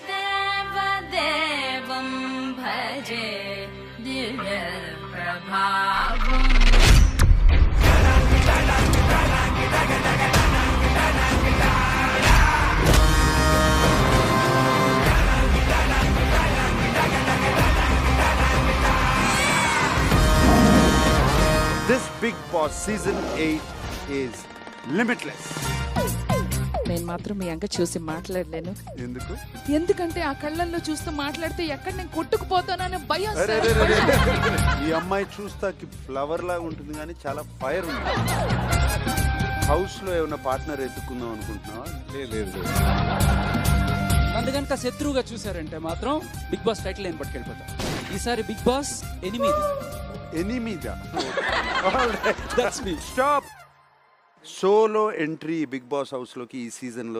దేవదేవం భజే దివ్య ప్రభావం. This Big Boss season 8 is limitless. నేను మాత్రం మీ అంక చూసి మాట్లాడలేను. ఎందుకు? ఎందుకంటే ఆ కళ్ళల్లో చూస్తూ మాట్లాడితే ఎక్కడ నేను కొట్టుకుపోతానని భయం అరే, సార్. అరే, అరే, అరే. ఈ అమ్మాయి చూస్తాకి ఫ్లవర్ లాగా ఉంటుంది కానీ చాలా ఫైర్ ఉంది. హౌస్ లో ఏమైనా పార్ట్నర్ ఎత్తుకుందాం అనుకుంటున్నావా? లేదు. నన్ను కనుక శత్రువుగా చూసారంటే మాత్రం బిగ్ బాస్ టైటిల్ నేను పట్టుకెళ్ళిపోతా. ఈసారి బిగ్ బాస్ 8. ఎనిమిదా? That's me. Stop. Solo entry Bigg Boss house లోకి ఈ సీజన్ లో